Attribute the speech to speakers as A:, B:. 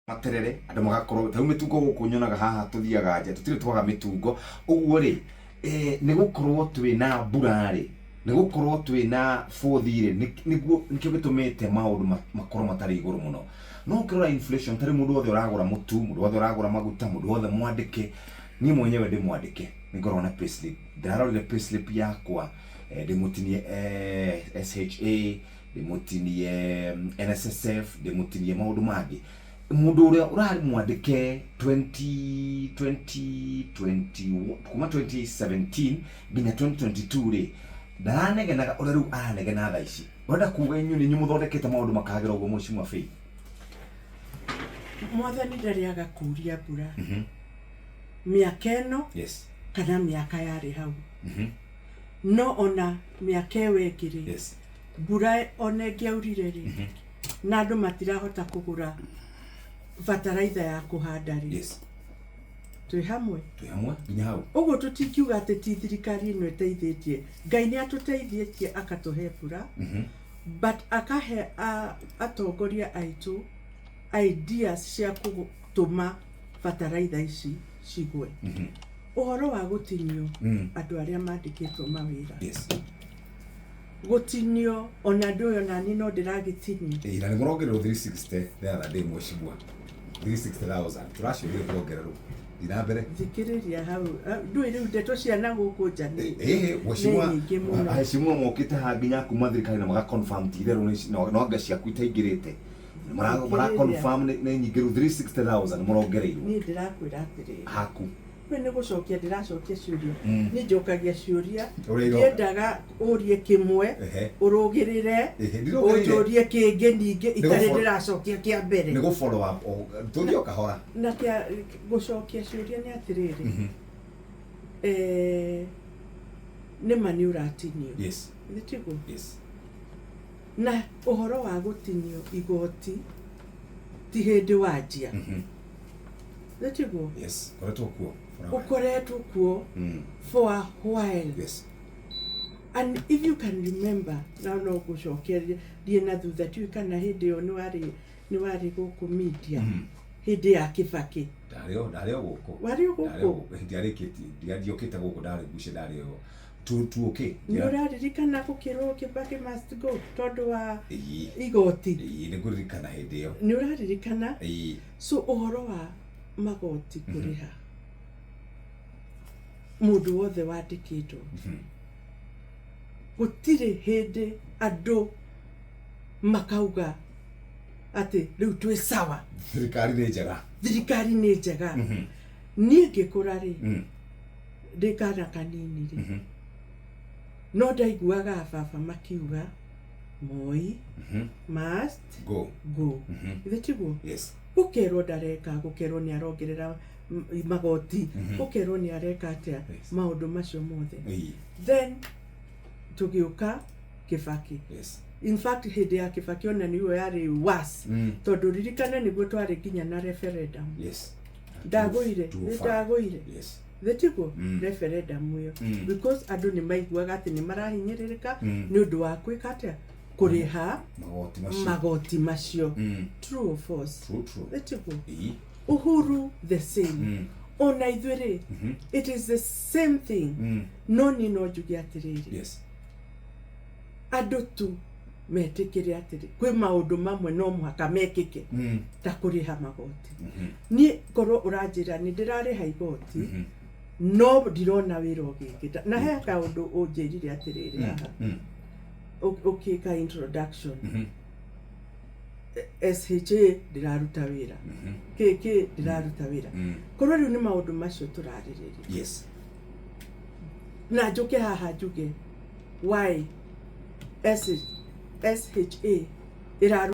A: materere andu magakorwo tau mitungo guku nyonaga haha tuthiaga nja tutire twaga mitungo uguo ri ni gukorwo twina mbura ri ni gukorwo twina fothi ri niguo nikio gitumite maundu makorwo matari iguru muno no kirora inflation tari mundu wothe uragura mutu mundu wothe uragura maguta mundu wothe mwandike ni mwenyewe ndi mwandike ngorona payslip ndarorire payslip yakwa ndimutinie SHA ndimutinie NSSF ndimutinie maundu mangi mundu uria urari mwandike 2020 kuma 2017 nginya 2022 ri ndanegenaga ura riu aranegena tha ici wenda kuga inyu ni nyumuthondekete maundu makagira uguo muci mwa fei
B: mwathani ndariaga kuria mbura miaka ino
A: yes
B: kana miaka yari hau no ona miaka ewekiri
A: yes
B: mbura ona ngiaurire ri na andu matirahota kugura bataraitha ya kuhanda ri
A: yes
B: twi hamwe
A: nginya hau
B: uguo tutikiuga ati ti thirikari ino iteithĩtie Ngai ni atuteithĩtie akatuhe mbura but akahe atongoria aitu ideas cia gutuma bataraitha ici cigwe uhoro wa gutinio andu aria mandikitwo mawira
A: yes
B: gutinio ona nduyo nani no ndiragitinio
A: ira ni murongerero 360 the other day mweshibwa 360,000 turashio ri kurongerero ira mbere
B: thikiriria hau ndui riu ndeto ciana guku njani
A: mweshibwa aheshimwa mokite ha nginya kuma thirikari na maga confirm ti itherũ no anga ciaku itaingirite mara confirm ni nyingiru 360,000 murongereirwo
B: ni ndirakwira atiri
A: haku
B: ni gucokia ndiracokia ciuria ni njokagia ciuria ndiendaga urie kimwe urugirire ujurie kingi ningi itari ndiracokia kia mbere
A: ni go follow up tuthio kahora
B: na kia gucokia ciuria ni atiriri ni mani uratinio
A: yes
B: nditigo
A: yes
B: na uhoro wa gutinio igoti ti hindi wanjia nditigo
A: yes koretwo kuo
B: ukoretwo kuo for a while
A: yes
B: and if you can remember no gucokeria na thutha tu kana hindi yo ni wari guku media hindi ya Kibaki
A: ndario guku
B: wari guku
A: ndiariokite guku guce ndario okay
B: ni uraririkana gukirwo Kibaki must go tondu wa igoti
A: ni kuririkana hindi yo
B: ni uraririkana so uhoro wa magoti kuriha mundu wothe wandikitwo gutire hindi andu makauga ati riu twi sawa
A: thirikari ni njega
B: nie ngikura ri ndikana kanini ri no ndaiguaga baba makiuga Moi must go ndetiguo
A: yes
B: gukerwo ndareka gukerwo ni arongerera magoti gukerwo ni areka atia maundu macio mothe then tugiuka Kibaki
A: yes
B: in fact hindi ya Kibaki ona niyo yari worse tondu ririkana niguo twari nginya na referendum
A: yes
B: ndagoire
A: yes
B: ndetiguo referendum yo because andu ni maiguaga ati ni marahinyiririka ni undu wa kwika atia kuriha magoti macio true or false ndetiguo Uhuru the same ona ithwere it is the same thing no ni no njugi atiriri
A: yes
B: andu tu metikire atiri kwi maundu mamwe no muhaka mekike ta kuriha magoti ni korwo uranjira ni ndirariha igoti no ndirona wira ugikita na he kaundu unjirire atiriri haha okay ka introduction SHA ndiraruta wira KK ndiraruta wira korwo riu ni maundu macio turaririria
A: yes
B: na njuke haha njuge why SHA iraruta